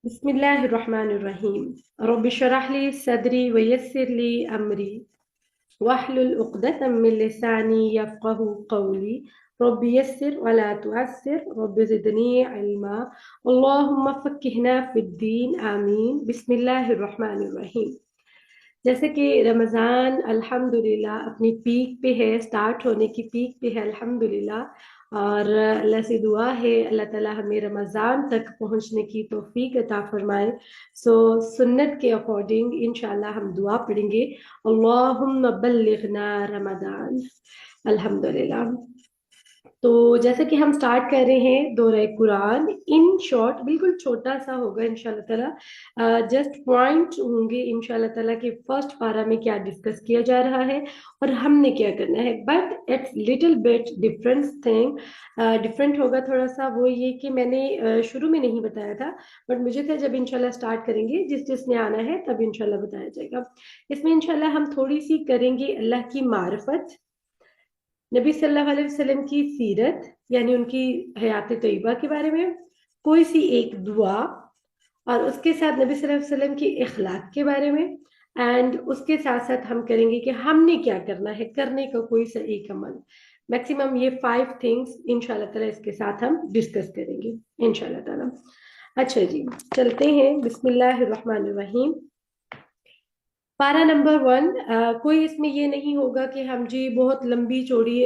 बिस्मिल्लाहिर्रहमानिर्रहीम। रब्बि शरह ली सदरी वयस्सिर ली अमरी वहलुल उक़दतम मिन लिसानी यफ़क़हू क़ौली। रब्बि यस्सिर वला तुअस्सिर रब्बि ज़िदनी इल्मा। अल्लाहुम्मा फ़क़्क़िहना फ़िद्दीन आमीन। बिस्मिल्लाहिर्रहमानिर्रहीम। जैसे कि रमज़ान अल्हम्दुलिल्लाह अपनी पीक पे है, स्टार्ट होने की पीक पे है अल्हम्दुलिल्लाह। और अल्लाह से दुआ है अल्लाह ताला हमें रमज़ान तक पहुंचने की तौफीक अता फरमाए। सो सुन्नत के अकॉर्डिंग इंशाल्लाह हम दुआ पढ़ेंगे, अल्लाहुम्मा बल्लिगना रमज़ान। अल्हम्दुलिल्लाह। तो जैसे कि हम स्टार्ट कर रहे हैं दोरे कुरान इन शॉर्ट, बिल्कुल छोटा सा होगा इंशाल्लाह ताला। जस्ट पॉइंट होंगे इंशाल्लाह ताला कि फर्स्ट पारा में क्या डिस्कस किया जा रहा है और हमने क्या करना है। But it's little bit different thing, different होगा थोड़ा सा। वो ये कि मैंने शुरू में नहीं बताया था, बट मुझे था जब इंशाल्लाह स्टार्ट करेंगे जिस जिसने आना है तब इंशाल्लाह बताया जाएगा। इसमें इंशाल्लाह हम थोड़ी सी करेंगे अल्लाह की मारिफत, नबी सल्लल्लाहु अलैहि वसल्लम की सीरत यानी उनकी हयात तय्यबा के बारे में, कोई सी एक दुआ, और उसके साथ नबी सल्लल्लाहु अलैहि वसल्लम की इखलाक के बारे में। एंड उसके साथ साथ हम करेंगे कि हमने क्या करना है, करने का कोई सा एक अमल। मैक्सिमम ये 5 थिंग्स इंशाल्लाह ताला इसके साथ हम डिस्कस करेंगे इंशाल्लाह ताला। अच्छा जी, चलते हैं। बिस्मिल्लाहिर्रहमानिर्रहीम। पारा नंबर 1। कोई इसमें ये नहीं होगा कि हम जी बहुत लंबी चौड़ी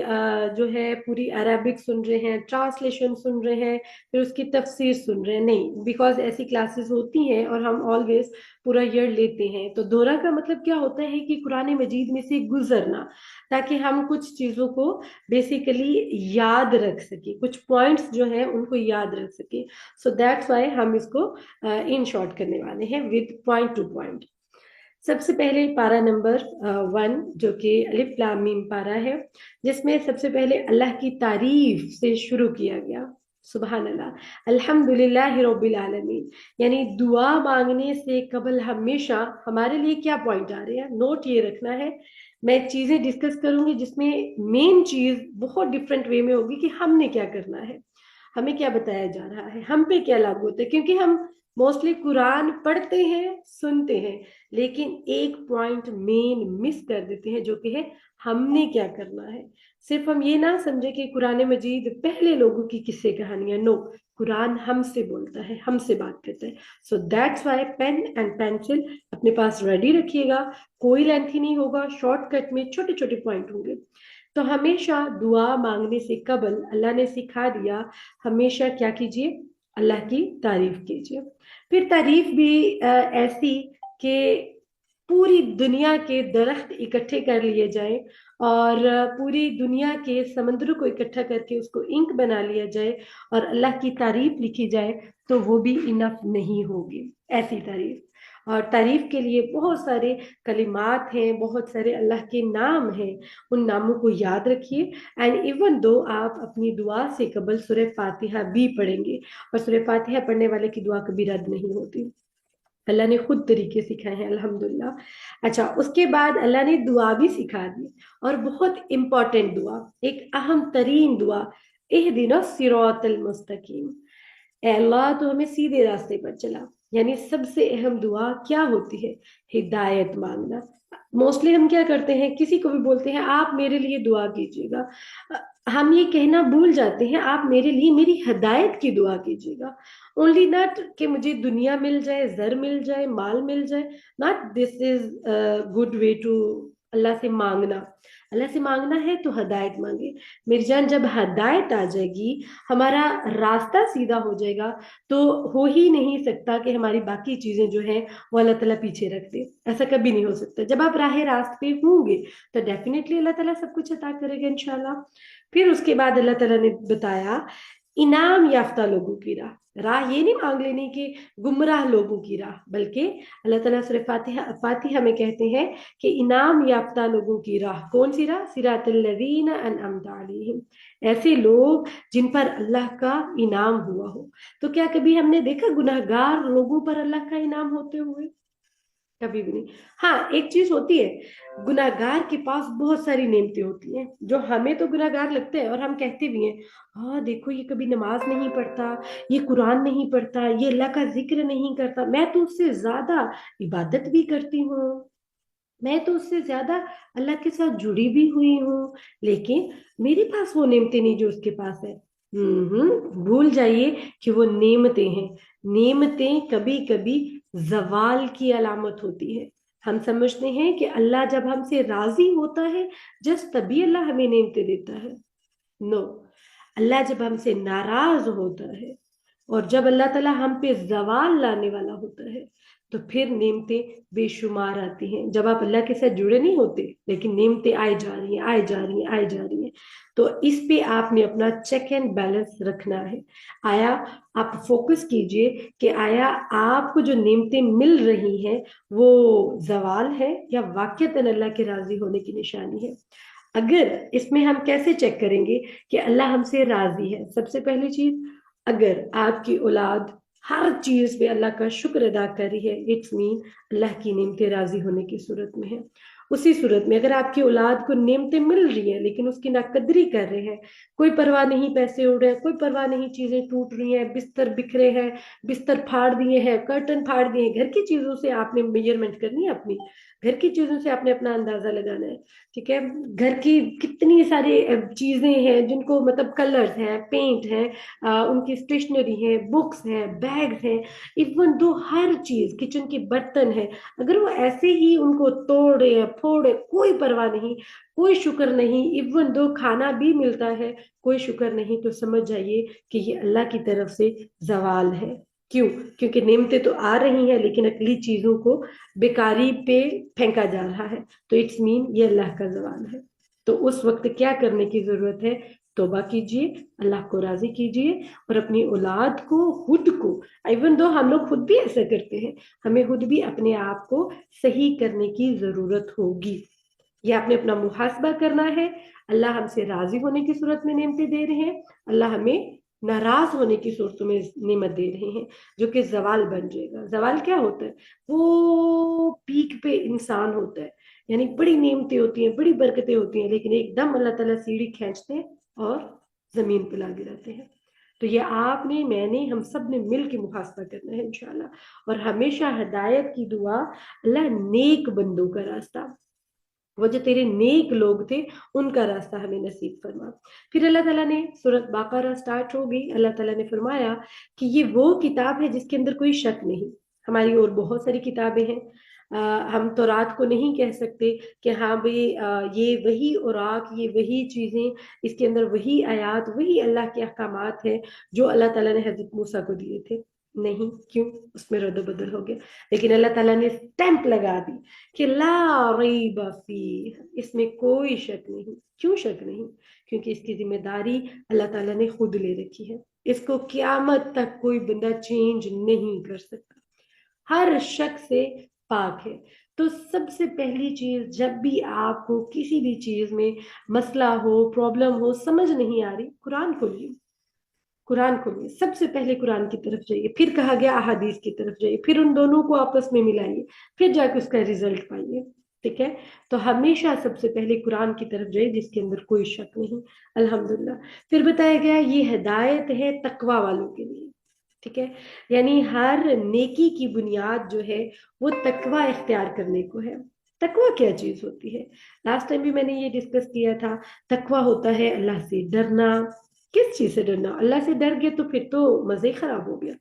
जो है पूरी अरबिक सुन रहे हैं, ट्रांसलेशन सुन रहे हैं, फिर उसकी तफसीर सुन रहे हैं। नहीं, बिकॉज ऐसी क्लासेस होती हैं और हम ऑलवेज पूरा ईयर लेते हैं। तो दोहरा का मतलब क्या होता है कि कुरान मजीद में से गुजरना, ताकि हम कुछ चीज़ों को बेसिकली याद रख सके, कुछ पॉइंट्स जो हैं उनको याद रख सके। सो दैट्स वाई हम इसको इन शॉर्ट करने वाले हैं विद पॉइंट टू पॉइंट। सबसे पहले पारा नंबर 1 जो कि अलिफ लाम मीम पारा है, जिसमें सबसे पहले अल्लाह की तारीफ से शुरू किया गया। सुबहान अल्लाह, अल्हम्दुलिल्लाह रब्बिल आलमीन। यानी दुआ मांगने से कबल हमेशा हमारे लिए क्या पॉइंट आ रहे हैं, नोट ये रखना है। मैं चीजें डिस्कस करूंगी जिसमें मेन चीज बहुत डिफरेंट वे में होगी कि हमने क्या करना है, हमें क्या बताया जा रहा है, हम पे क्या लागू होता है। क्योंकि हम मोस्टली कुरान पढ़ते हैं, सुनते हैं, लेकिन एक पॉइंट मेन मिस कर देते हैं जो कि है हमने क्या करना है। सिर्फ हम ये ना समझे कि कुरान मजीद पहले लोगों की किस्से कहानियां, नो, कुरान हमसे बोलता है, हमसे बात करता है। So that's why pen and pencil अपने पास रेडी रखिएगा। कोई लेंथी नहीं होगा, शॉर्टकट में छोटे छोटे पॉइंट होंगे। तो हमेशा दुआ मांगने से कबल अल्लाह ने सिखा दिया, हमेशा क्या कीजिए, अल्लाह की तारीफ कीजिए। फिर तारीफ भी ऐसी कि पूरी दुनिया के दरख्त इकट्ठे कर लिए जाएं और पूरी दुनिया के समंदरों को इकट्ठा करके उसको इंक बना लिया जाए और अल्लाह की तारीफ लिखी जाए, तो वो भी इनफ नहीं होगी ऐसी तारीफ। और तारीफ के लिए बहुत सारे कलिमात हैं, बहुत सारे अल्लाह के नाम हैं, उन नामों को याद रखिए। एंड इवन दो आप अपनी दुआ से कबल सूरह फातिहा भी पढ़ेंगे, और सूरह फातिहा पढ़ने वाले की दुआ कभी रद्द नहीं होती, अल्लाह ने खुद तरीके सिखाए हैं अल्हम्दुलिल्लाह। अच्छा, उसके बाद अल्लाह ने दुआ भी सिखा दी, और बहुत इंपॉर्टेंट दुआ, एक अहम तरीन दुआ, इहदिना सिरातल मुस्तकीम। ए अल्लाह तो हमें सीधे रास्ते पर चला। यानी सबसे अहम दुआ क्या होती है, हिदायत मांगना। मोस्टली हम क्या करते हैं, किसी को भी बोलते हैं आप मेरे लिए दुआ कीजिएगा, हम ये कहना भूल जाते हैं आप मेरे लिए मेरी हिदायत की दुआ कीजिएगा। ओनली नॉट कि मुझे दुनिया मिल जाए, जर मिल जाए, माल मिल जाए, not this is good way to Allah से मांगना। अल्लाह से मांगना है तो हदायत मांगे। मेरी जान, जब हदायत आ जाएगी, हमारा रास्ता सीधा हो जाएगा, तो हो ही नहीं सकता कि हमारी बाकी चीजें जो है वो अल्लाह ताला पीछे रख दे। ऐसा कभी नहीं हो सकता। जब आप राह रास्त पे होंगे तो डेफिनेटली अल्लाह ताला सब कुछ अता करेगा इंशाल्लाह। फिर उसके बाद अल्लाह ताला ने बताया इनाम याफ्ता लोगों की राह। राह ये नहीं मांग लेने की गुमराह लोगों की राह, बल्कि अल्लाह ताला सूरह फातिहा में कहते हैं कि इनाम याफ्ता लोगों की राह। कौन सी राह, सिरातल लज़ीना अनअमता अलैहिम, ऐसे लोग जिन पर अल्लाह का इनाम हुआ हो। तो क्या कभी हमने देखा गुनहगार लोगों पर अल्लाह का इनाम होते हुए? कभी भी नहीं। हाँ, एक चीज होती है, गुनाहगार के पास बहुत सारी नेमतें होती हैं जो हमें तो गुनाहगार लगते हैं और हम कहते भी हैं, हाँ देखो ये कभी नमाज नहीं पढ़ता, ये कुरान नहीं पढ़ता, ये अल्लाह का जिक्र नहीं करता, मैं तो उससे ज्यादा इबादत भी करती हूँ, मैं तो उससे ज्यादा अल्लाह के साथ जुड़ी भी हुई हूँ, लेकिन मेरे पास वो नेमतें नहीं जो उसके पास है। भूल जाइए कि वो नेमतें हैं। नेमतें कभी कभी जवाल की अलामत होती है। हम समझते हैं कि अल्लाह जब हमसे राजी होता है, जस्ट तभी अल्लाह हमें नेमतें देता है। नो, अल्लाह जब हमसे नाराज होता है और जब अल्लाह ताला हम पे जवाल लाने वाला होता है, तो फिर नेमतें बेशुमार आती हैं। जब आप अल्लाह के साथ जुड़े नहीं होते, लेकिन नेमतें आए जा रही हैं, आए जा रही हैं, आए जा रही हैं, तो इस पे आपने अपना चेक एंड बैलेंस रखना है। आया आप फोकस कीजिए कि आया आपको जो नेमतें मिल रही हैं वो जवाल है या वाकईतन अल्लाह के राजी होने की निशानी है। अगर इसमें हम कैसे चेक करेंगे कि अल्लाह हमसे राजी है? सबसे पहली चीज, अगर आपकी औलाद हर चीज पे अल्लाह का शुक्र अदा कर रही है, इट्स मीन अल्लाह की नेमतें राजी होने की सूरत में है। उसी सूरत में अगर आपकी औलाद को नेमतें मिल रही हैं लेकिन उसकी नाकदरी कर रहे हैं, कोई परवाह नहीं पैसे उड़ रहे हैं, कोई परवाह नहीं चीजें टूट रही हैं, बिस्तर बिखरे हैं, बिस्तर फाड़ दिए हैं, कर्टन फाड़ दिए हैं, घर की चीजों से आपने मेजरमेंट करनी है अपनी, घर की चीजों से आपने अपना अंदाजा लगाना है। ठीक है, घर की कितनी सारी चीजें हैं जिनको मतलब कलर्स हैं, पेंट है, उनकी स्टेशनरी है, बुक्स हैं, बैग्स हैं, इवन दो हर चीज, किचन के बर्तन है, अगर वो ऐसे ही उनको तोड़े या फोड़े, कोई परवाह नहीं, कोई शुक्र नहीं, इवन दो खाना भी मिलता है, कोई शुक्र नहीं, तो समझ जाइए कि ये अल्लाह की तरफ से जवाल है। क्यों? क्योंकि नेमतें तो आ रही हैं लेकिन अगली चीजों को बेकारी पे फेंका जा रहा है, तो इट्स मीन ये अल्लाह का जवाल है। तो उस वक्त क्या करने की जरूरत है? तौबा कीजिए, अल्लाह को राजी कीजिए और अपनी औलाद को, खुद को, इवन दो हम लोग खुद भी ऐसा करते हैं, हमें खुद भी अपने आप को सही करने की जरूरत होगी। ये आपने अपना मुहासबा करना है। अल्लाह हमसे राजी होने की सूरत में नेमतें दे रहे हैं, अल्लाह हमें नाराज होने की सूरतों में नेमत दे रहे हैं, जो कि जवाल बन जाएगा। जवाल क्या होता है? वो पीक पे इंसान होता है, यानी बड़ी नेमतें होती हैं, बड़ी बरकतें होती हैं, लेकिन एकदम अल्लाह ताला सीढ़ी खींचते हैं और जमीन पे ला गिराते हैं। तो ये आपने, मैंने, हम सब ने मिल के मुहासबा करना है इंशाल्लाह। और हमेशा हिदायत की दुआ, अल्लाह नेक बंदों का रास्ता, वो जो तेरे नेक लोग थे उनका रास्ता हमें नसीब फरमा। फिर अल्लाह ताला ने, सूरत बाकरा स्टार्ट होगी, अल्लाह ताला ने फरमाया कि ये वो किताब है जिसके अंदर कोई शक नहीं। हमारी और बहुत सारी किताबें हैं, हम तो रात को नहीं कह सकते कि हाँ भाई ये वही औराक, ये वही चीजें, इसके अंदर वही आयात, वही अल्लाह के अहकामात है जो अल्लाह ताला ने हजरत मूसा को दिए थे। नहीं, क्यों? उसमें रद्द बदल हो गया, लेकिन अल्लाह ताला ने स्टैंप लगा दी कि ला रैब फी, इसमें कोई शक नहीं। क्यों शक नहीं? क्योंकि इसकी जिम्मेदारी अल्लाह ताला ने खुद ले रखी है, इसको क्यामत तक कोई बंदा चेंज नहीं कर सकता, हर शक से पाक है। तो सबसे पहली चीज, जब भी आपको किसी भी चीज में मसला हो, प्रॉब्लम हो, समझ नहीं आ रही, कुरान खोलिए, कुरान खोलिए, सबसे पहले कुरान की तरफ जाइए, फिर कहा गया अहादीस की तरफ जाइए, फिर उन दोनों को आपस में मिलाइए, फिर जाके उसका रिजल्ट पाइए। ठीक है, तो हमेशा सबसे पहले कुरान की तरफ जाइए जिसके अंदर कोई शक नहीं। अल्हम्दुलिल्लाह। फिर बताया गया ये हिदायत है तकवा वालों के लिए। ठीक है, यानी हर नेकी की बुनियाद जो है वो तकवा इख्तियार करने को है। तकवा क्या चीज होती है? लास्ट टाइम भी मैंने ये डिस्कस किया था। तकवा होता है अल्लाह से डरना। किस चीज से डरना? अल्लाह से डर गए तो फिर तो मजे ही खराब हो गया।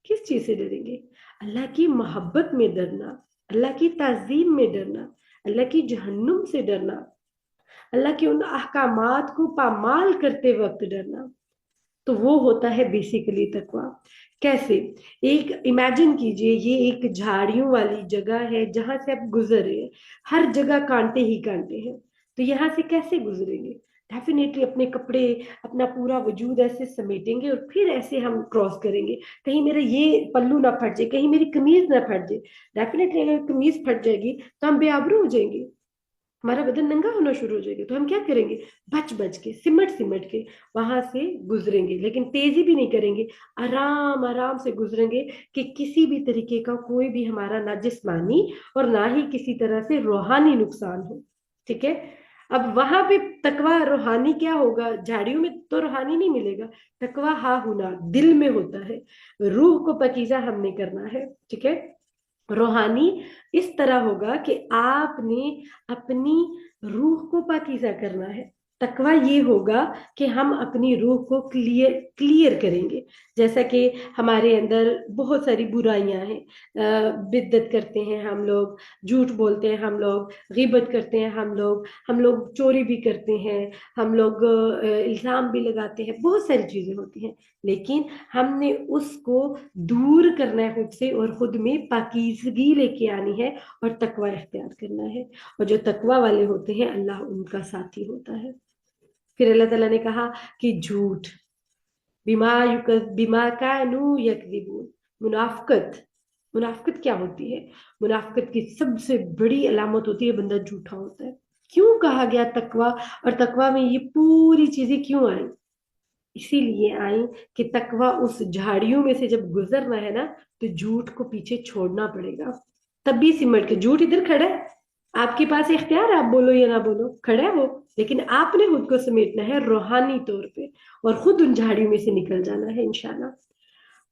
किस चीज से डरेंगे? अल्लाह की मोहब्बत में डरना, अल्लाह की ताजीम में डरना, अल्लाह की जहन्नुम से डरना, अल्लाह के उन अहकामात को पामाल करते वक्त डरना, तो वो होता है बेसिकली तकवा। कैसे? एक इमेजिन कीजिए, ये एक झाड़ियों वाली जगह है जहां से आप गुजर रहे हैं, हर जगह कांटे ही कांटे हैं, तो यहाँ से कैसे गुजरेंगे? डेफिनेटली अपने कपड़े, अपना पूरा वजूद ऐसे समेटेंगे और फिर ऐसे हम क्रॉस करेंगे, कहीं मेरा ये पल्लू ना फट जाए, कहीं मेरी कमीज ना फट जाए। डेफिनेटली अगर कमीज फट जाएगी तो हम बेआबरू हो जाएंगे। हमारा बदन नंगा होना शुरू हो जाएगा, तो हम क्या करेंगे, बच बच के, सिमट सिमट के वहां से गुजरेंगे, लेकिन तेजी भी नहीं करेंगे, आराम आराम से गुजरेंगे कि किसी भी तरीके का कोई भी हमारा ना जिस्मानी और ना ही किसी तरह से रूहानी नुकसान हो। ठीक है। अब वहां पे तकवा रूहानी क्या होगा, झाड़ियों में तो रूहानी नहीं मिलेगा। तकवा हा हुना दिल में होता है, रूह को पकीजा हमने करना है। ठीक है। रूहानी इस तरह होगा कि आपने अपनी रूह को पाकीज़ा करना है। तकवा ये होगा कि हम अपनी रूह को क्लियर क्लियर करेंगे। जैसा कि हमारे अंदर बहुत सारी बुराइयां हैं, बिद्दत करते हैं हम लोग, झूठ बोलते हैं हम लोग, गीबत करते हैं हम लोग चोरी भी करते हैं, हम लोग इल्जाम भी लगाते हैं, बहुत सारी चीजें होती हैं। लेकिन हमने उसको दूर करना है खुद से, और खुद में पाकीज़गी लेके आनी है, और तकवा इख्तियार करना है। और जो तकवा वाले होते हैं अल्लाह उनका साथी होता है। फिर अल्लाह ताला ने कहा कि झूठ, बिमा कानू यकदिबून, मुनाफकत। मुनाफकत क्या होती है, मुनाफकत की सबसे बड़ी अलामत होती है बंदा झूठा होता है। क्यों कहा गया तकवा, और तकवा में ये पूरी चीजें क्यों आई, इसीलिए आई कि तकवा उस झाड़ियों में से जब गुजरना है ना, तो झूठ को पीछे छोड़ना पड़ेगा। तब भी सिमट के, झूठ इधर खड़ा है, आपके पास इख्तियार है, आप बोलो या ना बोलो, खड़ा है वो, लेकिन आपने खुद को समेटना है रूहानी तौर पे, और खुद उन झाड़ियों में से निकल जाना है इंशाल्लाह।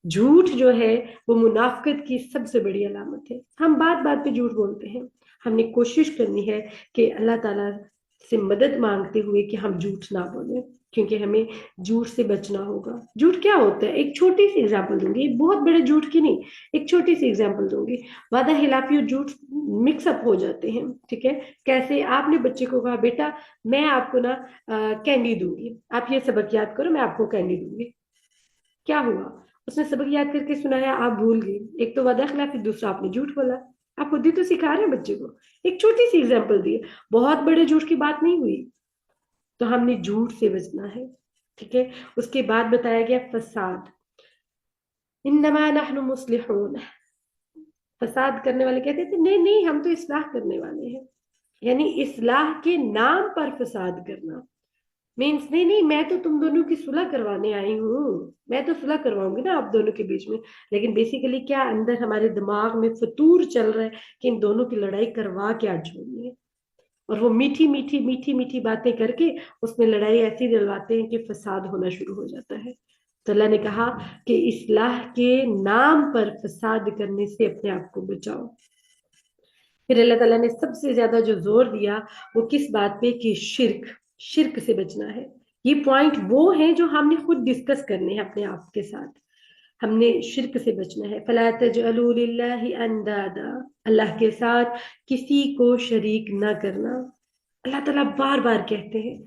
झूठ जो है वो मुनाफिकत की सबसे बड़ी अलामत है। हम बात बात पे झूठ बोलते हैं। हमने कोशिश करनी है कि अल्लाह ताला से मदद मांगते हुए कि हम झूठ ना बोलें, क्योंकि हमें झूठ से बचना होगा। झूठ क्या होता है, एक छोटी सी एग्जांपल दूंगी, बहुत बड़े झूठ की नहीं, एक छोटी सी एग्जांपल दूंगी। वादा खिलाफी और झूठ मिक्सअप हो जाते हैं। ठीक है। कैसे, आपने बच्चे को कहा बेटा मैं आपको ना कैंडी दूंगी, आप ये सबक याद करो, मैं आपको कैंडी दूंगी। क्या हुआ, उसने सबक याद करके सुनाया, आप भूल गए। एक तो वादा खिलाफी, दूसरा आपने झूठ बोला। आप खुद ही तो सिखा रहे हैं बच्चे को। एक छोटी सी एग्जांपल दी, बहुत बड़े झूठ की बात नहीं हुई। तो हमने झूठ से बचना है। ठीक है। उसके बाद बताया गया फसाद, इन्नमा नहनु मुस्लिहून। फसाद करने वाले कहते थे नहीं नहीं हम तो इस्लाह करने वाले हैं, यानी इस्लाह के नाम पर फसाद करना। मीन्स नहीं नहीं मैं तो तुम दोनों की सुलह करवाने आई हूँ, मैं तो सुलह करवाऊंगी ना आप दोनों के बीच में। लेकिन बेसिकली क्या अंदर हमारे दिमाग में फतूर चल रहा है कि इन दोनों की लड़ाई करवा के आज छोड़नी है, और वो मीठी मीठी मीठी मीठी बातें करके उसमें लड़ाई ऐसी दिलवाते हैं कि फसाद होना शुरू हो जाता है। तो अल्लाह ने कहा कि इस्लाह के नाम पर फसाद करने से अपने आप को बचाओ। फिर अल्लाह ताला ने सबसे ज्यादा जो जोर दिया वो किस बात पे, कि शिर्क, शिर्क से बचना है। ये पॉइंट वो है जो हमने खुद डिस्कस करने हैं अपने आप के साथ। हमने शिर्क से बचना है। फला तजअलू लिल्लाहि अंदादा, अल्लाह के साथ किसी को शरीक ना करना। अल्लाह ताला बार बार कहते हैं,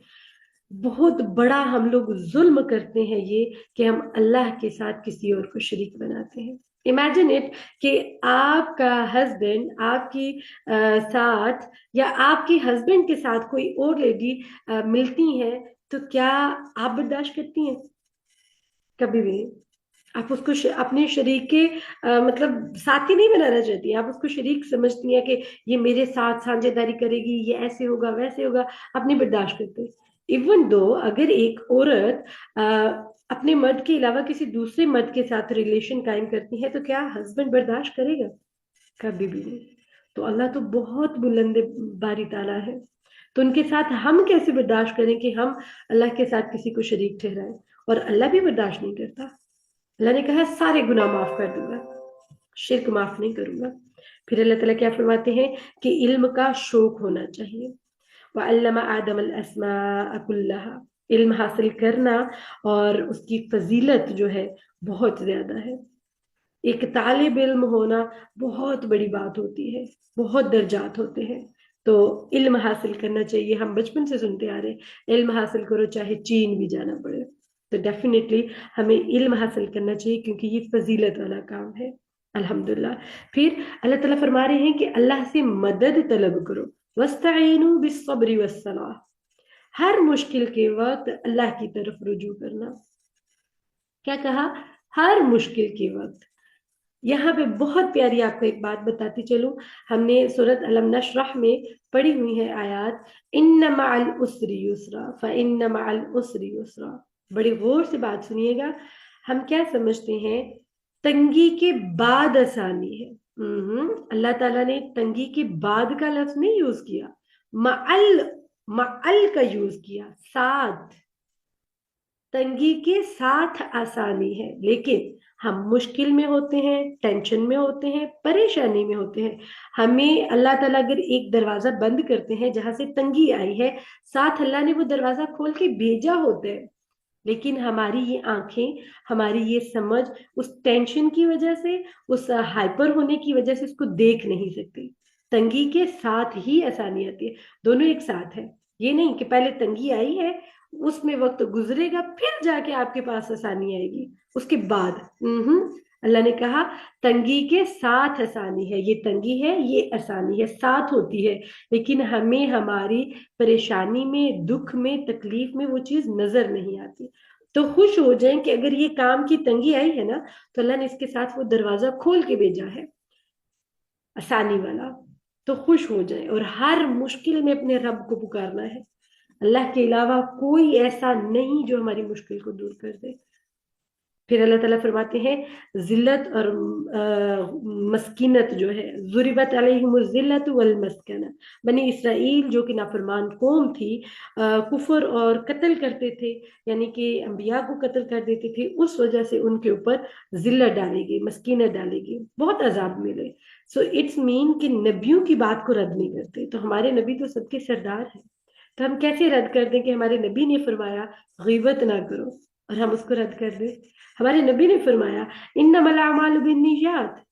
बहुत बड़ा हम लोग जुल्म करते हैं ये, कि हम अल्लाह के साथ किसी और को शरीक बनाते हैं। इमेजिन इट कि आपका हस्बैंड आपकी साथ, या आपके हस्बैंड के साथ कोई और लेडी मिलती है, तो क्या आप बर्दाश्त करती हैं? कभी भी नहीं। आप उसको अपने शरीक के मतलब साथी नहीं बनाना चाहती, आप उसको शरीक समझती हैं कि ये मेरे साथ साझेदारी करेगी, ये ऐसे होगा वैसे होगा, आप नहीं बर्दाश्त करते। इवन दो अगर एक औरत अपने मर्द के अलावा किसी दूसरे मर्द के साथ रिलेशन कायम करती है, तो क्या हस्बैंड बर्दाश्त करेगा? कभी भी नहीं। तो अल्लाह तो बहुत बुलंद बारी ताला है, तो उनके साथ हम कैसे बर्दाश्त करें कि हम अल्लाह के साथ किसी को शरीक ठहराएं? और अल्लाह भी बर्दाश्त नहीं करता। अल्लाह ने कहा सारे गुनाह माफ कर दूंगा, शिर्क माफ नहीं करूंगा। फिर अल्लाह ताला क्या फरमाते हैं कि इल्म का शौक होना चाहिए। वअल्लम आदम अल अस्माअ कुल्लहा, इल्म हासिल करना और उसकी फजीलत जो है बहुत ज्यादा है। एक तालिब इल्म होना बहुत बड़ी बात होती है, बहुत दर्जात होते हैं। तो इल्म हासिल करना चाहिए। हम बचपन से सुनते आ रहे हैं इल्म हासिल करो चाहे चीन भी जाना पड़े। तो डेफिनेटली हमें इल्म हासिल करना चाहिए, क्योंकि ये फजीलत वाला काम है। अल्हम्दुलिल्लाह। फिर अल्लाह ताला फरमा रहे हैं कि अल्लाह से मदद तलब करो, वस्तईनु बिस्सब्रि वस्सलाह। हर मुश्किल के वक्त अल्लाह की तरफ रुजू करना। क्या कहा, हर मुश्किल के वक्त। यहाँ पे बहुत प्यारी आपको एक बात बताती चलूं, हमने सूरत अलम नशरह में पढ़ी हुई है आयत, इन्न मअल उसरि युसरा फइन्न मअल उसरि युसरा। बड़ी गौर से बात सुनिएगा, हम क्या समझते हैं तंगी के बाद आसानी है। अल्लाह ताला ने तंगी के बाद का लफ्ज नहीं यूज किया, मअल मअल का यूज किया, साथ, तंगी के साथ आसानी है। लेकिन हम मुश्किल में होते हैं, टेंशन में होते हैं, परेशानी में होते हैं, हमें अल्लाह ताला अगर एक दरवाजा बंद करते हैं जहां से तंगी आई है, साथ अल्लाह ने वो दरवाजा खोल के भेजा होता है, लेकिन हमारी ये आंखें, हमारी ये समझ उस टेंशन की वजह से, उस हाइपर होने की वजह से उसको देख नहीं सकती। तंगी के साथ ही आसानी आती है, दोनों एक साथ है। ये नहीं कि पहले तंगी आई है, उसमें वक्त गुजरेगा, फिर जाके आपके पास आसानी आएगी उसके बाद। अल्लाह ने कहा तंगी के साथ आसानी है, ये तंगी है, ये आसानी है, साथ होती है। लेकिन हमें हमारी परेशानी में, दुख में, तकलीफ में वो चीज नजर नहीं आती। तो खुश हो जाएं कि अगर ये काम की तंगी आई है ना, तो अल्लाह ने इसके साथ वो दरवाजा खोल के भेजा है, आसानी वाला। तो खुश हो जाए और हर मुश्किल में अपने रब को पुकारना है। अल्लाह के अलावा कोई ऐसा नहीं जो हमारी मुश्किल को दूर कर दे। फिर अल्लाह ताला फरमाते हैं जिल्लत और मस्किनत जो है, ज़ुरिबत अलैहिमुज़ ज़िल्लत वल मस्कना, बनी इसराइल जो कि नाफरमान कौम थी, कुफर और कत्ल करते थे, यानी कि अंबिया को कत्ल कर देते थे, उस वजह से उनके ऊपर जिल्लत डाली गई, मस्किनत डाली गई, बहुत अजाब मिले। सो इट्स मीन कि नबियों की बात को रद्द नहीं करते। तो हमारे नबी तो सबके सरदार हैं, तो हम कैसे रद्द कर दें कि हमारे नबी ने फरमाया गीबत ना करो और हम उसको रद्द कर दें। हमारे नबी ने फरमाया इन्नमल अमालु बिन्नियात,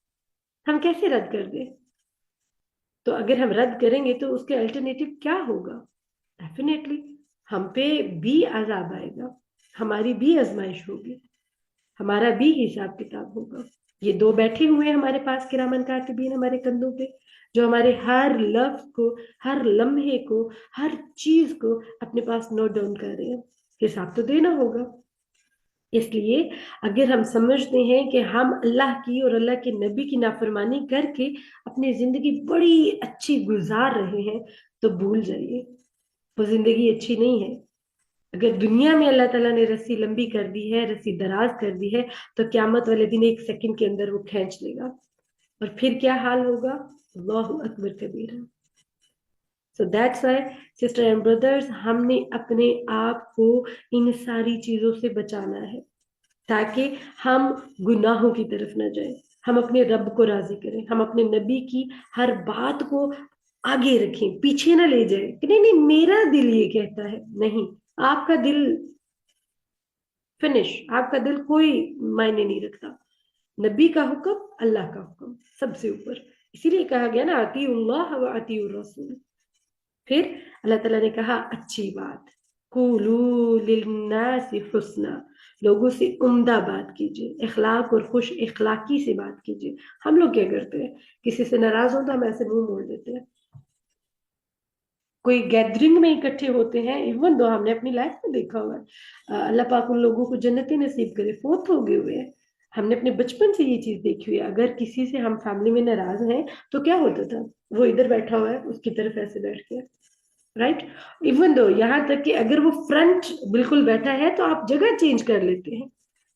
हम कैसे रद्द कर दें? तो अगर हम रद्द करेंगे तो उसके अल्टरनेटिव क्या होगा? डेफिनेटली हम पे भी अजाब आएगा, हमारी भी आजमाइश होगी, हमारा भी हिसाब किताब होगा। ये दो बैठे हुए हैं हमारे पास किरामन कातिबीन हमारे कंधों पे, जो हमारे हर लफ्ज को, हर लम्हे को, हर चीज को अपने पास नोट डाउन कर रहे हैं। हिसाब तो देना होगा। इसलिए अगर हम समझते हैं कि हम अल्लाह की और अल्लाह के नबी की नाफरमानी करके अपनी जिंदगी बड़ी अच्छी गुजार रहे हैं, तो भूल जाइए, वो जिंदगी अच्छी नहीं है। अगर दुनिया में अल्लाह ताला ने रस्सी लंबी कर दी है, रस्सी दराज कर दी है, तो क्यामत वाले दिन एक सेकंड के अंदर वो खींच लेगा, और फिर क्या हाल होगा? अल्लाहु अकबर कबीरा। So that's why sister and brothers, हमने अपने आप को इन सारी चीजों से बचाना है, ताकि हम गुनाहों की तरफ न जाए, हम अपने रब को राजी करें, हम अपने नबी की हर बात को आगे रखें, पीछे ना ले जाए कि नहीं नहीं मेरा दिल ये कहता है। नहीं, आपका दिल फिनिश, आपका दिल कोई मायने नहीं रखता। नबी का हुक्म, अल्लाह का हुक्म सबसे ऊपर। इसीलिए कहा गया ना अतीउल्लाह व अतीउर रसूल। फिर अल्लाह ताला ने कहा अच्छी बात, कुलू लिन्नासि हुस्ना, लोगों से उम्दा बात कीजिए, इखलाक और खुश इखलाकी से बात कीजिए। हम लोग क्या करते हैं, किसी से नाराज हो तो हम ऐसे मुंह मोड़ देते हैं। कोई गैदरिंग में इकट्ठे होते हैं, इवन दो हमने अपनी लाइफ में देखा हुआ है, अल्लाह पाक उन लोगों को जन्नती नसीब करे, फोत हो गए हुए हैं। हमने अपने बचपन से ये चीज देखी हुई है। अगर किसी से हम फैमिली में नाराज हैं तो क्या होता था, वो इधर बैठा हुआ है उसकी तरफ ऐसे बैठ के, राइट। इवन दो यहाँ तक कि अगर वो फ्रंट बिल्कुल बैठा है तो आप जगह चेंज कर लेते हैं।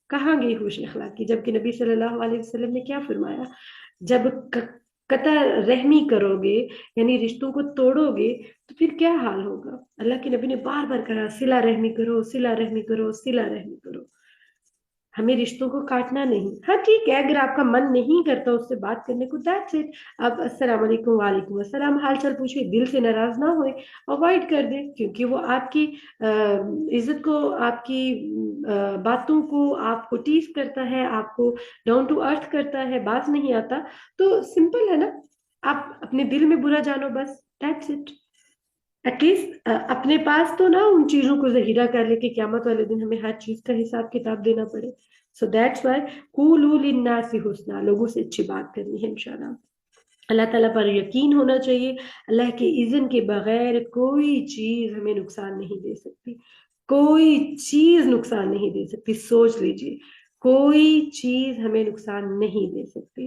कहाँ गई खुश अखलाकी? जबकि नबी सल्लल्लाहु अलैहि वसल्लम ने क्या फरमाया, जब कता रहमी करोगे, यानी रिश्तों को तोड़ोगे, तो फिर क्या हाल होगा? अल्लाह के नबी ने बार बार कहा सिला रहमी करो, सिला रहमी करो, सिला रहमी करो। हमें रिश्तों को काटना नहीं। हाँ ठीक है, अगर आपका मन नहीं करता उससे बात करने को, दैट्स इट। आप अस्सलाम वालेकुम, वालेकुम अस्सलाम, हाल चाल पूछिए, दिल से नाराज ना होए, अवॉइड कर दे, क्योंकि वो आपकी इज्जत को, आपकी बातों को, आपको टीज करता है, आपको डाउन टू अर्थ करता है, बात नहीं आता। तो सिंपल है ना, आप अपने दिल में बुरा जानो बस, दैट्स इट। एटलीस्ट अपने पास तो ना उन चीजों को जहीरा कर ले कि क़यामत वाले दिन हमें हर चीज का हिसाब किताब देना पड़े। सो दैट्स व्हाई कूलू लिन्नासि हुस्ना, लोगों से अच्छी बात करनी है इंशाल्लाह। अल्लाह ताला पर यकीन होना चाहिए। अल्लाह के इज़्न के बगैर कोई चीज हमें नुकसान नहीं दे सकती, कोई चीज नुकसान नहीं दे सकती। सोच लीजिए, कोई चीज हमें नुकसान नहीं दे सकती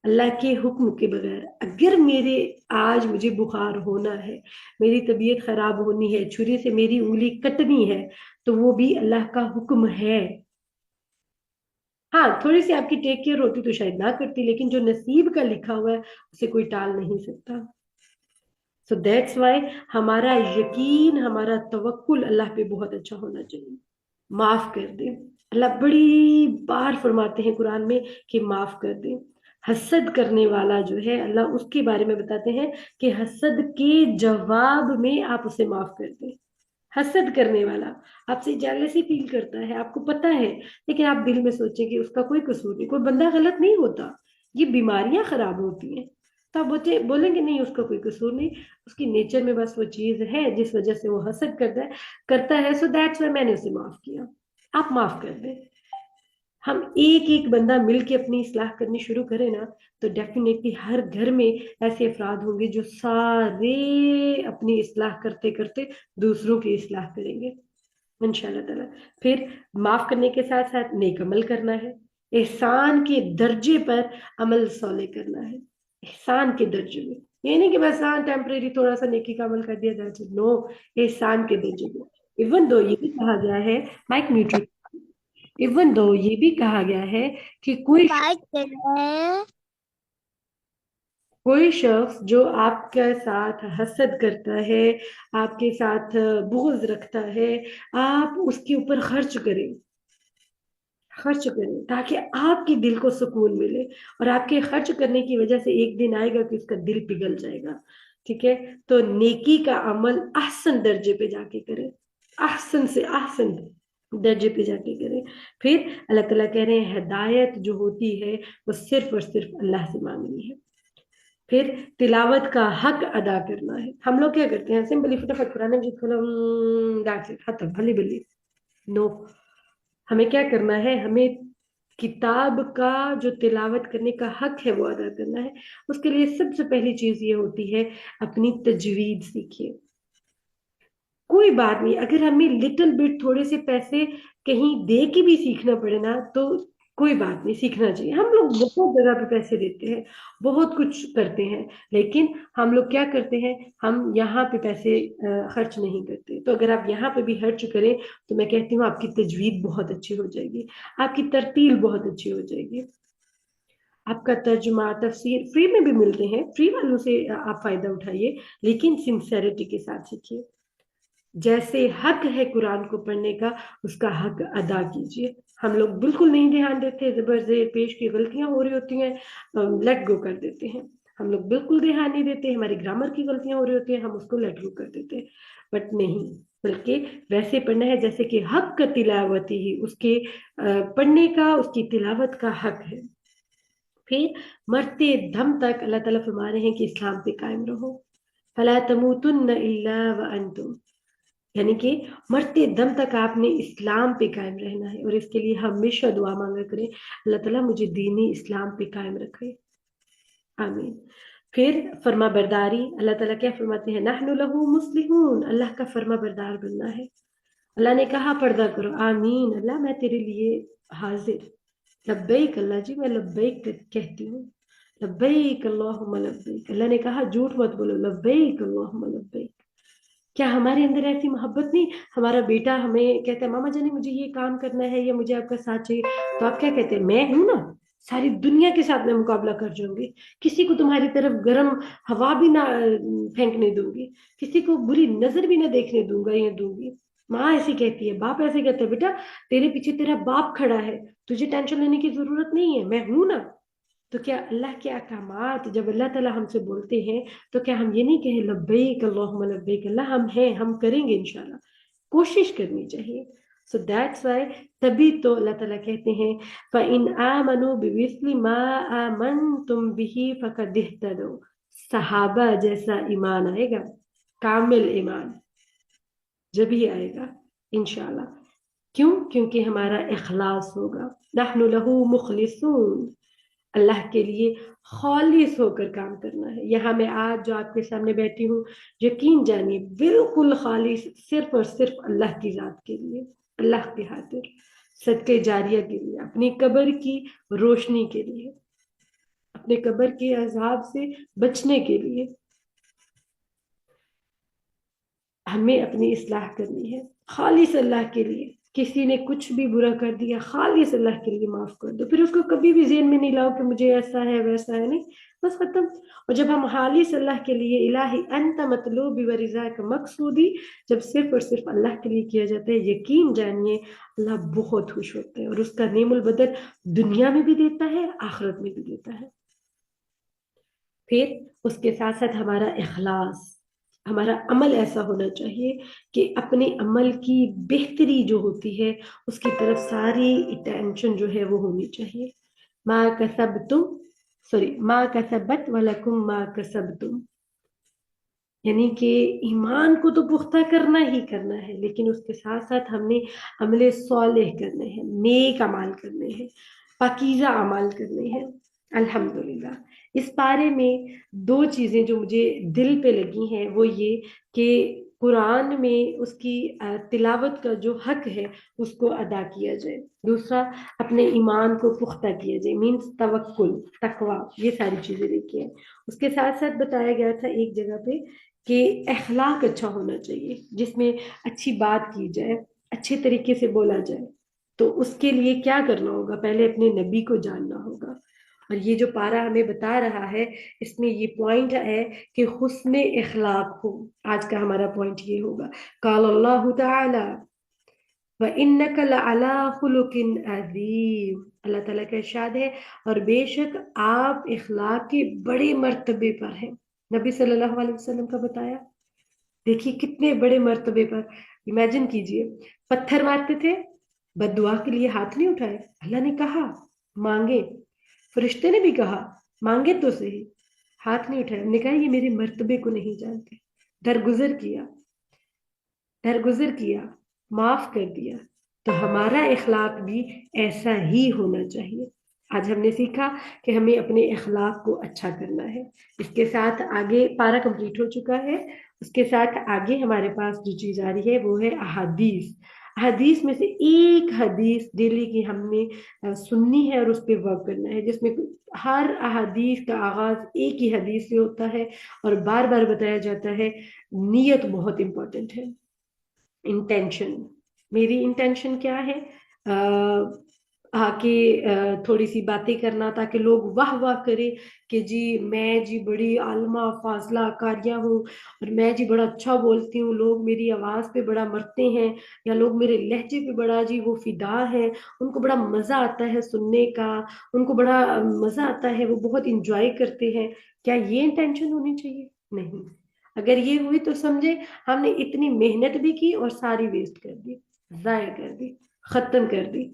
अल्लाह के हुक्म के बगैर। अगर मेरे आज मुझे बुखार होना है, मेरी तबीयत खराब होनी है, छुरी से मेरी उंगली कटनी है, तो वो भी अल्लाह का हुक्म है। हाँ, थोड़ी सी आपकी टेक केयर होती तो शायद ना करती, लेकिन जो नसीब का लिखा हुआ है उसे कोई टाल नहीं सकता। सो दैट्स वाई हमारा यकीन, हमारा तवक्कुल अल्लाह पे बहुत अच्छा होना चाहिए। माफ कर दे, अल्लाह बड़ी बार फरमाते हैं कुरान में कि माफ कर दे। हसद करने वाला जो है, अल्लाह उसके बारे में बताते हैं कि हसद के जवाब में आप उसे माफ कर दे। हसद करने वाला आपसे जेलसी फील करता है, आपको पता है, लेकिन आप दिल में सोचें कि उसका कोई कसूर नहीं, कोई बंदा गलत नहीं होता, ये बीमारियां खराब होती हैं, तो आप बोलेंगे नहीं उसका कोई कसूर नहीं, उसकी नेचर में बस वो चीज है जिस वजह से वो हसद करता है। सो दैट्स वाई मैंने उसे माफ किया। आप माफ कर दें। हम एक एक बंदा मिलके अपनी इस्लाह करनी शुरू करें ना, तो डेफिनेटली हर घर में ऐसे अफराद होंगे जो सारे अपनी इस्लाह करते करते दूसरों की इस्लाह करेंगे इंशाल्लाह ताला। फिर माफ करने के साथ साथ नेक अमल करना है, एहसान के दर्जे पर अमल सौले करना है। एहसान के दर्जे में, ये नहीं कि बस हाँ टेम्परेरी थोड़ा सा नेकी का अमल कर दिया जाए, नो, एहसान के दर्जे में। इवन दो ये भी कहा गया है, माइक म्यूट, इवन दो ये भी कहा गया है कि कोई शख्स जो आपके साथ हसद करता है, आपके साथ बुग़्ज़ रखता है, आप उसके ऊपर खर्च करें ताकि आपके दिल को सुकून मिले। और आपके खर्च करने की वजह से एक दिन आएगा कि उसका दिल पिघल जाएगा। ठीक है, तो नेकी का अमल अहसन दर्जे पे जाके करें, अहसन से अहसन दर्जे पे जाके करें। फिर अल्लाह ताला कह रहे हैं हिदायत जो होती है वो सिर्फ और सिर्फ अल्लाह से मांगनी है। फिर तिलावत का हक अदा करना है। हम लोग क्या करते हैं, सिंपली फटाफट कुरान मजीद खोला, दैट्स इट, खत्म, भली भली। नो, हमें क्या करना है, हमें किताब का जो तिलावत करने का हक है वो अदा करना है। उसके लिए सबसे पहली चीज ये होती है, अपनी तजवीद सीखिए। कोई बात नहीं, अगर हमें लिटिल बिट थोड़े से पैसे कहीं दे के भी सीखना पड़े ना, तो कोई बात नहीं, सीखना चाहिए। हम लोग बहुत जगह पे पैसे देते हैं, बहुत कुछ करते हैं, लेकिन हम लोग क्या करते हैं, हम यहाँ पे पैसे खर्च नहीं करते। तो अगर आप यहाँ पे भी खर्च करें, तो मैं कहती हूँ आपकी तजवीद बहुत अच्छी हो जाएगी, आपकी तरतील बहुत अच्छी हो जाएगी, आपका तर्जुमा तफसीर फ्री में भी मिलते हैं, फ्री वालों से आप फायदा उठाइए, लेकिन सिंसेरिटी के साथ सीखिए। जैसे हक है कुरान को पढ़ने का, उसका हक अदा कीजिए। हम लोग बिल्कुल नहीं ध्यान देते, जबर जेर पेश की गलतियां हो रही होती हैं, लेट गो कर देते हैं। हम लोग बिल्कुल ध्यान नहीं देते, हमारी ग्रामर की गलतियां हो रही होती हैं, हम उसको लेट गो कर देते हैं। बट नहीं, बल्कि वैसे पढ़ना है जैसे कि हक का तिलावत ही उसके पढ़ने का, उसकी तिलावत का हक है। फिर मरते दम तक अल्लाह ताला फरमा रहे हैं कि इस्लाम पे कायम रहो, फला तमूतुन्न इल्ला व अंतुम, यानी कि मरते दम तक आपने इस्लाम पे कायम रहना है। और इसके लिए हमेशा दुआ मांगा करें, अल्लाह ताला मुझे दीनी इस्लाम पे कायम रखे, आमीन। फिर फर्मा बरदारी, अल्लाह ताला क्या फरमाते हैं, नहनु लहू मुस्लिहून, अल्लाह का फर्मा बरदार बनना है। अल्लाह ने कहा पर्दा करो, आमीन, अल्लाह मैं तेरे लिए हाजिर, लब्बैक अल्लाह जी, मैं लब्बैक कहती हूँ, लब्बैक अल्लाहुम्मा लब्बैक। अल्लाह ने कहा झूठ मत बोलो, लब्बैक अल्लाहुम्मा लब्बैक। क्या हमारे अंदर ऐसी मोहब्बत नहीं, हमारा बेटा हमें कहता है मामा जानी मुझे ये काम करना है या मुझे आपका साथ चाहिए, तो आप क्या कहते हैं, मैं हूं ना, सारी दुनिया के साथ मैं मुकाबला कर जाऊंगी, किसी को तुम्हारी तरफ गर्म हवा भी ना फेंकने दूंगी, किसी को बुरी नजर भी ना देखने दूंगा या दूंगी। माँ ऐसी कहती है, बाप ऐसे कहते हैं, बेटा तेरे पीछे तेरा बाप खड़ा है, तुझे टेंशन लेने की जरूरत नहीं है, मैं हूं ना। तो क्या अल्लाह के अहकामात जब अल्लाह ताला हमसे बोलते हैं, तो क्या हम ये नहीं कहें लब्बैक अल्लाहुम्मा लब्बैक, अल्लाह हम हैं, हम करेंगे इंशाल्लाह, कोशिश करनी चाहिए। सो दैट्स वाई, तभी तो अल्लाह ताला कहते हैं फ़इन आमनू बिमिस्लि मा आमनतुम बिही फ़क़द इह्तदौ, सहाबा जैसा ईमान आएगा, कामिल ईमान जब ही आएगा इंशाल्लाह। क्यों? क्योंकि हमारा इखलास होगा, नहनु लहू मुखलिसून, अल्लाह के लिए खालिस होकर काम करना है। यहाँ मैं आज जो आपके सामने बैठी हूँ, यकीन जानिए बिल्कुल खालिस, सिर्फ और सिर्फ अल्लाह की जात के लिए, अल्लाह की खातिर। صدقے جاریہ کے لیے، اپنی قبر کی روشنی کے لیے، اپنے قبر کے عذاب سے بچنے کے لیے ہمیں اپنی اصلاح کرنی ہے خالص اللہ کے لیے. کسی نے کچھ بھی برا کر دیا، خالص اللہ کے لیے معاف کر دو. پھر اس کو کبھی بھی ذہن میں نہیں لاؤ کہ مجھے ایسا ہے ویسا ہے، نہیں، بس ختم. اور جب ہم خالص اللہ کے لیے، الہی انت مطلوبی و رضا کا مقصودی، جب صرف اور صرف اللہ کے لیے کیا جاتا ہے، یقین جانیے اللہ بہت خوش ہوتا ہے اور اس کا نعم البدل دنیا میں بھی دیتا ہے، آخرت میں بھی دیتا ہے. پھر اس کے ساتھ ساتھ ہمارا اخلاص، ہمارا عمل ایسا ہونا چاہیے کہ اپنے عمل کی بہتری جو ہوتی ہے اس کی طرف ساری اٹینشن جو ہے وہ ہونی چاہیے. ما کسبتم ما کسبت ولکم ما کسبتم، یعنی کہ ایمان کو تو پختہ کرنا ہی کرنا ہے، لیکن اس کے ساتھ ساتھ ہم نے عمل صالح کرنے ہیں، نیک اعمال کرنے ہیں، پاکیزہ اعمال کرنے ہیں. الحمدللہ اس بارے میں دو چیزیں جو مجھے دل پہ لگی ہیں وہ یہ کہ قرآن میں اس کی تلاوت کا جو حق ہے اس کو ادا کیا جائے. دوسرا، اپنے ایمان کو پختہ کیا جائے، مینس توکل، تقوی، یہ ساری چیزیں لکھی ہیں. اس کے ساتھ ساتھ بتایا گیا تھا ایک جگہ پہ کہ اخلاق اچھا ہونا چاہیے، جس میں اچھی بات کی جائے، اچھے طریقے سے بولا جائے. تو اس کے لیے کیا کرنا ہوگا؟ پہلے اپنے نبی کو جاننا ہوگا. اور یہ جو پارہ ہمیں بتا رہا ہے اس میں یہ پوائنٹ ہے کہ حسن اخلاق ہو. آج کا ہمارا پوائنٹ یہ ہوگا. قال اللہ تعالی وَإِنَّكَ لَعَلَىٰ خُلُقٍ عَظِيمٍ، اللہ تعالیٰ کا ارشاد ہے اور بے شک آپ اخلاق کے بڑے مرتبے پر ہیں. نبی صلی اللہ علیہ وسلم کا بتایا، دیکھیے کتنے بڑے مرتبے پر. امیجن کیجئے، پتھر مارتے تھے، بد دعا کے لیے ہاتھ نہیں اٹھائے، اللہ نے کہا مانگے، فرشتے نے بھی کہا مانگے تو صحیح، ہاتھ نہیں اٹھائے. نے کہا یہ میرے مرتبے کو نہیں جانتے، درگزر کیا، معاف کر دیا. تو ہمارا اخلاق بھی ایسا ہی ہونا چاہیے. آج ہم نے سیکھا کہ ہمیں اپنے اخلاق کو اچھا کرنا ہے. اس کے ساتھ آگے پارہ کمپلیٹ ہو چکا ہے. اس کے ساتھ آگے ہمارے پاس جو چیز آ رہی ہے وہ ہے احادیث. حدیث میں سے ایک حدیث ڈیلی کی ہم نے سننی ہے اور اس پہ ورک کرنا ہے، جس میں ہر احادیث کا آغاز ایک ہی حدیث سے ہوتا ہے اور بار بار بتایا جاتا ہے نیت بہت امپورٹنٹ ہے. انٹینشن، میری انٹینشن کیا ہے؟ آ کے تھوڑی سی باتیں کرنا تاکہ لوگ واہ واہ کرے کہ جی میں جی بڑی عالمہ فاضلہ قاریہ ہوں اور میں جی بڑا اچھا بولتی ہوں، لوگ میری آواز پہ بڑا مرتے ہیں، یا لوگ میرے لہجے پہ بڑا جی وہ فدا ہے، ان کو بڑا مزہ آتا ہے سننے کا، ان کو بڑا مزہ آتا ہے، وہ بہت انجوائے کرتے ہیں. کیا یہ انٹینشن ہونی چاہیے؟ نہیں. اگر یہ ہوئی تو سمجھے ہم نے اتنی محنت بھی کی اور ساری ویسٹ کر دی، ضائع کر دی، ختم کر دی.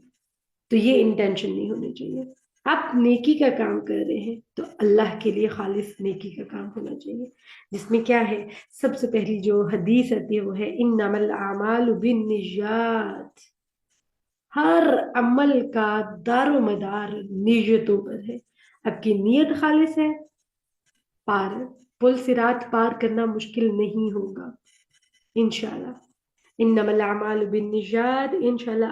تو یہ انٹینشن نہیں ہونی چاہیے. آپ نیکی کا کام کر رہے ہیں تو اللہ کے لیے خالص نیکی کا کام ہونا چاہیے، جس میں کیا ہے؟ سب سے پہلی جو حدیث آتی ہے وہ ہے انما الاعمال بالنیات. ہر عمل کا دار و مدار نیتوں پر ہے. آپ کی نیت خالص ہے، پل صراط پار کرنا مشکل نہیں ہوگا انشاءاللہ. انما الاعمال بالنیات، انشاءاللہ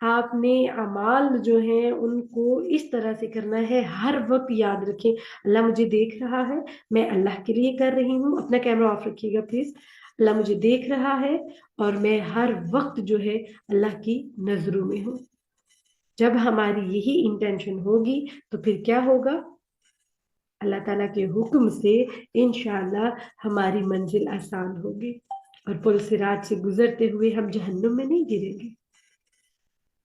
آپ نے اعمال جو ہیں ان کو اس طرح سے کرنا ہے. ہر وقت یاد رکھیں اللہ مجھے دیکھ رہا ہے، میں اللہ کے لیے کر رہی ہوں. اپنا کیمرہ آف رکھیے گا پلیز. اللہ مجھے دیکھ رہا ہے اور میں ہر وقت جو ہے اللہ کی نظروں میں ہوں. جب ہماری یہی انٹینشن ہوگی تو پھر کیا ہوگا؟ اللہ تعالیٰ کے حکم سے انشاءاللہ ہماری منزل آسان ہوگی اور پل صراط سے گزرتے ہوئے ہم جہنم میں نہیں گریں گے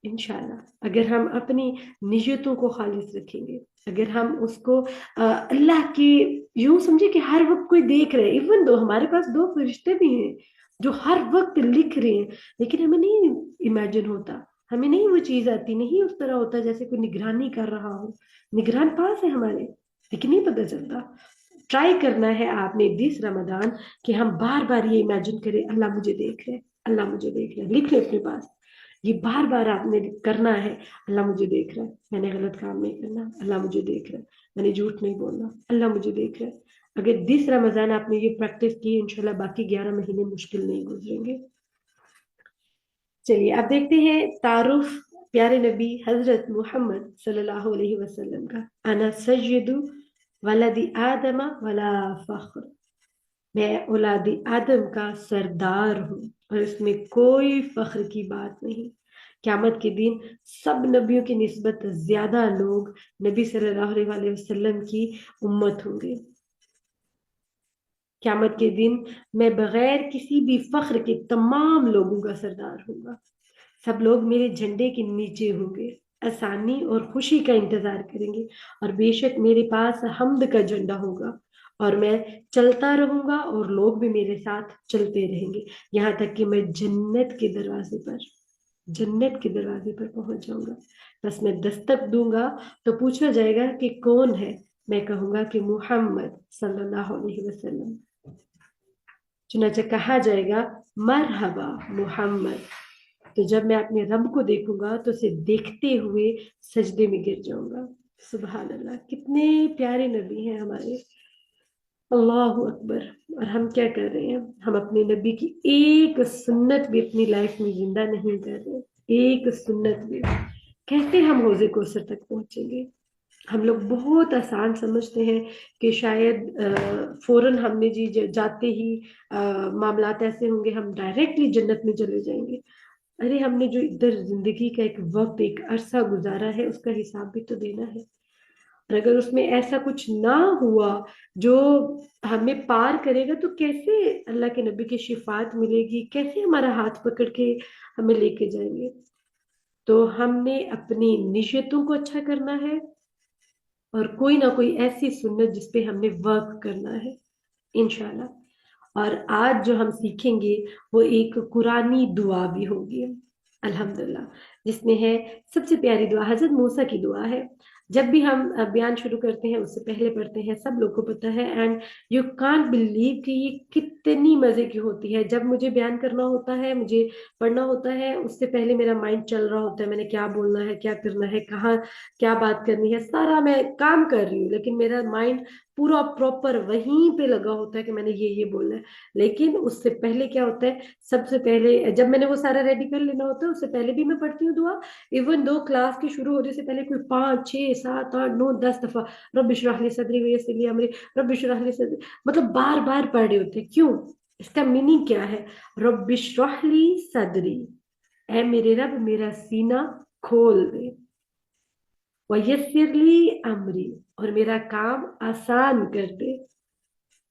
انشاءاللہ. اگر ہم اپنی نیتوں کو خالص رکھیں گے، اگر ہم اس کو اللہ کی، یوں سمجھے کہ ہر وقت کوئی دیکھ رہے، ایون دو ہمارے پاس دو فرشتے بھی ہیں جو ہر وقت لکھ رہے ہیں، لیکن ہمیں نہیں امیجن ہوتا، ہمیں نہیں وہ چیز آتی، نہیں اس طرح ہوتا جیسے کوئی نگرانی کر رہا ہو. نگران پاس ہے ہمارے لیکن نہیں پتہ چلتا. ٹرائی کرنا ہے آپ نے دس رمضان کہ ہم بار بار یہ امیجن کریں اللہ مجھے دیکھ رہے، اللہ مجھے دیکھ رہے. لکھ لے اپنے پاس، یہ بار بار آپ نے کرنا ہے. اللہ مجھے دیکھ رہا ہے، میں نے غلط کام نہیں کرنا، اللہ مجھے دیکھ رہا ہے، میں نے جھوٹ نہیں بولنا، اللہ مجھے دیکھ رہا ہے. اگر دس رمضان آپ نے یہ پریکٹس کی انشاءاللہ باقی 11 مہینے مشکل نہیں گزریں گے. چلیے اب دیکھتے ہیں تعارف प्यारे नबी हजरत मोहम्मद सल्लल्लाहु अलैहि वसल्लम का, अना सय्यदु वलदी आदम वला फख्र, मैं औलादी आदम का सरदार हूँ और इसमें कोई फख्र की बात नहीं। क़यामत के दिन सब नबियों की निस्बत ज्यादा लोग नबी सल्लल्लाहु अलैहि वसल्लम की उम्मत होंगे। क़यामत के दिन मैं बगैर किसी भी फख्र के तमाम लोगों का सरदार हूँगा। सब लोग मेरे झंडे के नीचे होंगे, आसानी और खुशी का इंतजार करेंगे, और बेशक मेरे पास हम्द का झंडा होगा और मैं चलता रहूंगा और लोग भी मेरे साथ चलते रहेंगे, यहाँ तक कि मैं जन्नत के दरवाजे पर पहुंच जाऊंगा। बस मैं दस्तक दूंगा तो पूछा जाएगा कि कौन है, मैं कहूंगा कि मुहम्मद सल्लल्लाहु अलैहि वसल्लम। चुनाचे कहा जाएगा मरहबा मुहम्मद। तो जब मैं अपने रब को देखूंगा तो उसे देखते हुए सजदे में गिर जाऊंगा। सुभान अल्लाह, कितने प्यारे नबी हैं हमारे, अल्लाह अकबर। और हम क्या कर रहे हैं, हम अपने नबी की एक सुन्नत भी अपनी लाइफ में जिंदा नहीं कर रहे, एक सुन्नत भी। कैसे हम हौज़े कौसर तक पहुंचेंगे? हम लोग बहुत आसान समझते हैं कि शायद फौरन हमने जाते ही मामलात ऐसे होंगे, हम डायरेक्टली जन्नत में चले जाएंगे। अरे हमने जो इधर जिंदगी का एक वक्त, एक अरसा गुजारा है, उसका हिसाब भी तो देना है। और अगर उसमें ऐसा कुछ ना हुआ जो हमें पार करेगा, तो कैसे अल्लाह के नबी की शिफात मिलेगी, कैसे हमारा हाथ पकड़ के हमें लेके जाएंगे? तो हमने अपनी नियतों को अच्छा करना है और कोई ना कोई ऐसी सुन्नत जिस पे हमने वर्क करना है, इंशाल्लाह। और आज जो हम सीखेंगे वो एक कुरानी दुआ भी होगी, अल्हम्दुलिल्लाह, जिसमें है सबसे प्यारी दुआ हजरत मूसा की दुआ है। जब भी हम बयान शुरू करते हैं उससे पहले पढ़ते हैं, सब लोग को पता है। एंड यू कांट बिलीव कि ये कितनी मजे की होती है। जब मुझे बयान करना होता है, मुझे पढ़ना होता है, उससे पहले मेरा माइंड चल रहा होता है, मैंने क्या बोलना है, क्या करना है, कहाँ क्या बात करनी है, सारा मैं काम कर रही हूँ, लेकिन मेरा माइंड पूरा प्रॉपर वहीं पे लगा होता है कि मैंने ये बोलना है। लेकिन उससे पहले क्या होता है, सबसे पहले जब मैंने वो सारा रेडी कर लेना होता है, उससे पहले भी मैं पढ़ती हूँ दुआ। इवन दो क्लास की शुरू होने से पहले कोई 5 6 7 8 9 10 दफा रब्बि इश्रह ली सदरी वयस्सिर ली अमरी, रब्बि इश्रह ली सदरी, मतलब बार बार पढ़ रहे होते हैं। क्यों? इसका मीनिंग क्या है? रब्बि इश्रह ली सदरी, ऐ मेरे रब मेरा सीना खोल दे, वयस्सिर ली अमरी, और मेरा काम आसान कर दे,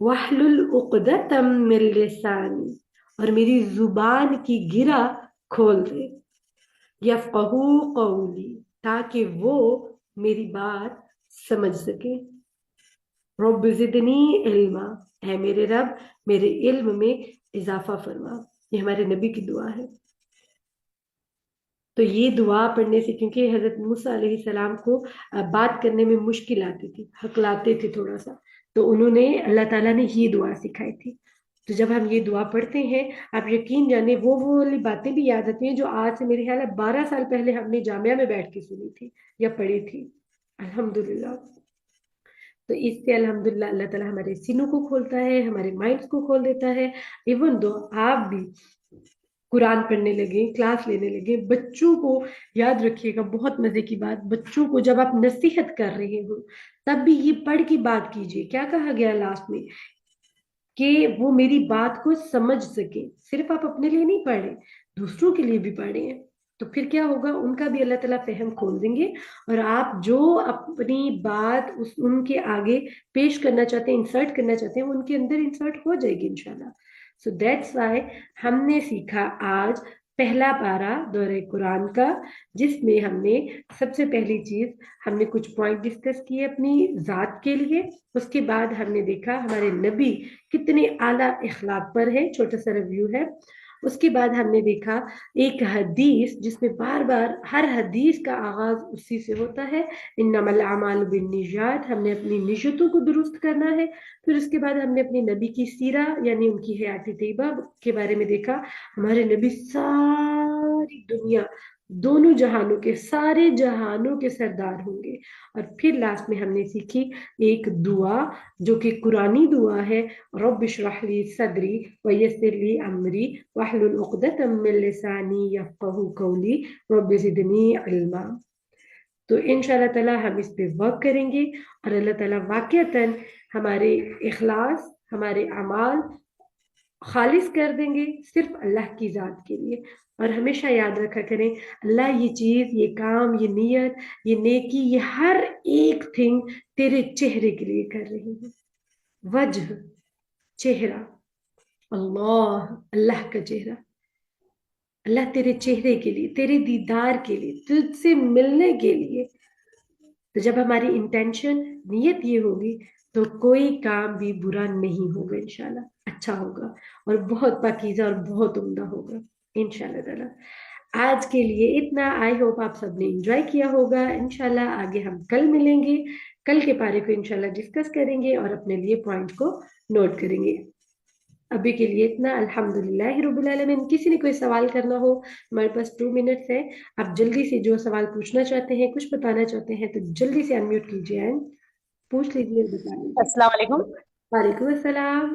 वहलुल उक़दतम मिन लिसानी, और मेरी जुबान की गिरा खोल दे, यफ़क़हू क़ौली, ताकि वो मेरी बात समझ सके, रब्बि ज़िदनी इल्मा, है मेरे रब मेरे इल्म में इजाफा फरमा। ये हमारे नबी की दुआ है। तो ये दुआ पढ़ने से, क्योंकि हजरत मूसा अलैहिस्सलाम को बात करने में मुश्किल आती थी, हकलाते थे थोड़ा सा, तो उन्होंने, अल्लाह ताला ने ये दुआ सिखाई थी। तो जब हम ये दुआ पढ़ते हैं, आप यकीन जाने वो वाली बातें भी याद आती हैं जो आज से मेरे ख्याल है 12 साल पहले हमने जामिया में बैठ के सुनी थी या पढ़ी थी। अल्हम्दुलिल्लाह। तो इससे अल्हम्दुलिल्लाह अल्लाह ताला हमारे सीनों को खोलता है, हमारे माइंड्स को खोल देता है। इवन दो आप भी कुरान पढ़ने लगे, क्लास लेने लगे, बच्चों को याद रखिएगा, बहुत मजे की बात, बच्चों को जब आप नसीहत कर रहे हो तब भी ये पढ़ की बात कीजिए। क्या कहा गया लास्ट में? कि वो मेरी बात को समझ सके। सिर्फ आप अपने लिए नहीं पढ़े, दूसरों के लिए भी पढ़े हैं। तो फिर क्या होगा, उनका भी अल्लाह ताला फहम खोल देंगे, और आप जो अपनी बात उनके आगे पेश करना चाहते हैं, इंसर्ट करना चाहते हैं, वो उनके अंदर इंसर्ट हो जाएगी इंशाल्लाह। सो दैट्स वाई हमने सीखा आज पहला पारा दौरे कुरान का, जिसमें हमने सबसे पहली चीज हमने कुछ पॉइंट डिस्कस किए अपनी जात के लिए। उसके बाद हमने देखा हमारे नबी कितने आला इखलाक पर है, छोटा सा रिव्यू है। उसके बाद हमने देखा एक हदीस जिसमें बार बार हर हदीस का आगाज उसी से होता है, इन्नमल अमालु बिन्नियात, हमने अपनी नियतों को दुरुस्त करना है। फिर उसके बाद हमने अपने नबी की सीरा यानी उनकी हयात तैयबा के बारे में देखा। हमारे नबी सारी दुनिया दोनों जहानों के, सारे जहानों के सरदार होंगे। और फिर लास्ट में हमने सीखी एक दुआ जो कि कुरानी दुआ है, रब्ब इश्रह ली सदरी वयस्सिर ली अमरी वहलुल उक़दतम मिन लिसानी यफ़क़हू क़ौली रब्बि ज़िदनी इल्मा। तो इंशाल्लाह ताला हम इस पे वर्क करेंगे और अल्लाह ताला वाक़ईतन हमारे इखलास, हमारे अमाल खालिस कर देंगे सिर्फ अल्लाह की ज़ात के लिए। और हमेशा याद रखा करें, अल्लाह ये चीज़, ये काम, ये नियत, ये नेकी, ये हर एक थिंग तेरे चेहरे के लिए कर रही है। वजह, चेहरा, अल्लाह, अल्लाह का चेहरा, अल्लाह तेरे चेहरे के लिए, तेरे दीदार के लिए, तुझसे मिलने के लिए। तो जब हमारी इंटेंशन, नियत ये होगी, तो कोई काम भी बुरा नहीं होगा, इंशाल्लाह अच्छा होगा और बहुत पाकीज़ा और बहुत उम्दा होगा इंशाल्लाह ताला। आज के लिए इतना। आई होप आप सबने एंजॉय किया होगा। इंशाल्लाह आगे हम कल मिलेंगे, कल के पारे को इंशाल्लाह डिस्कस करेंगे और अपने लिए पॉइंट को नोट करेंगे। अभी के लिए इतना। अल्हम्दुलिल्लाह रब्बिल आलमीन। किसी ने कोई सवाल करना हो, हमारे पास 2 मिनट्स है। आप जल्दी से जो सवाल पूछना चाहते हैं, कुछ बताना चाहते हैं, तो जल्दी से अनम्यूट कीजिए एंड पूछ लीजिए और बता लीजिए। अस्सलाम वालेकुम वालेकुम अस्सलाम।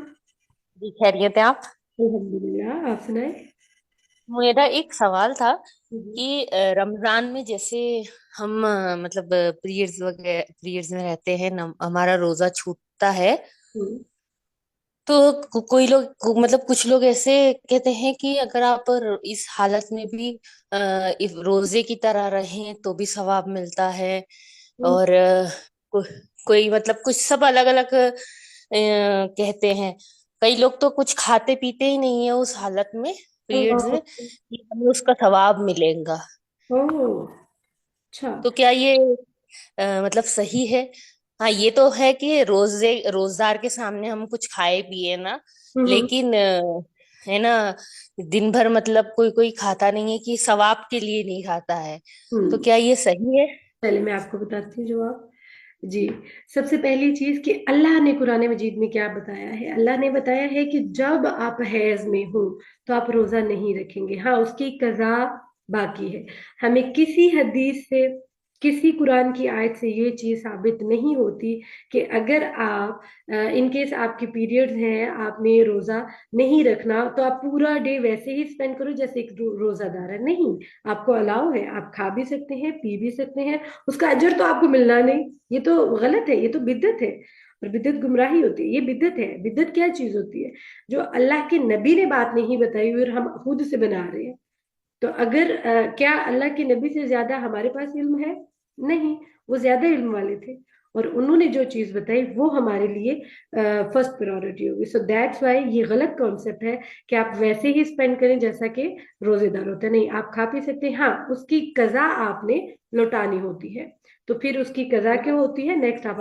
जी, खैरियत है आप? अल्हम्दुलिल्लाह, आप सुनाए। मेरा एक सवाल था हम्म, कि रमजान में जैसे हम मतलब पीरियड्स वगैरह पीरियड्स में रहते हैं हमारा रोजा छूटता है। हम्म, तो कोई लोग मतलब कुछ लोग ऐसे कहते हैं कि अगर आप इस हालत में भी इस रोजे की तरह रहें तो भी सवाब मिलता है। हम्म, और कोई मतलब कुछ सब अलग अलग कहते हैं। कई लोग तो कुछ खाते पीते ही नहीं है उस हालत में, पीरियड्स ओह, में, कि हमें उसका सवाब मिलेगा। ओह, अच्छा। तो क्या ये मतलब सही है? हाँ, ये तो है कि रोजदार के सामने हम कुछ खाए पिए ना, हम्म, लेकिन है ना, दिन भर मतलब कोई कोई खाता नहीं है कि सवाब के लिए नहीं खाता है। तो हम्म। क्या ये सही है? पहले मैं आपको बताती हूँ जवाब। जी, सबसे पहली चीज कि अल्लाह ने कुरान मजीद में क्या बताया है। अल्लाह ने बताया है कि जब आप हैज में हो तो आप रोजा नहीं रखेंगे। हाँ, उसकी कज़ा बाकी है। हमें किसी हदीस से, किसी कुरान की आयत से ये चीज साबित नहीं होती कि अगर आप इन केस आपके पीरियड्स हैं, आपने रोजा नहीं रखना, तो आप पूरा डे वैसे ही स्पेंड करो जैसे एक रोजादार है। नहीं, आपको अलाउ है, आप खा भी सकते हैं, पी भी सकते हैं, उसका अजर तो आपको मिलना नहीं। ये तो गलत है, ये तो बिद्दत है। और बिद्दत गुमराही होती है, ये बिद्दत है। बिद्दत क्या चीज होती है? जो अल्लाह के नबी ने बात नहीं बताई हुई और हम खुद से बना रहे हैं। तो अगर क्या अल्लाह के नबी से ज्यादा हमारे पास इल्म है? नहीं, वो ज्यादा इल्म वाले थे और उन्होंने जो चीज बताई वो हमारे लिए फर्स्ट प्रायोरिटी होगी। सो दैट्स वाई ये गलत कॉन्सेप्ट है कि आप वैसे ही स्पेंड करें जैसा कि रोजेदार होते हैं। नहीं, आप खा पी सकते हैं। हाँ, उसकी कजा आपने लौटानी होती है। तो फिर उसकी कजा क्यों होती है, नेक्स्ट आप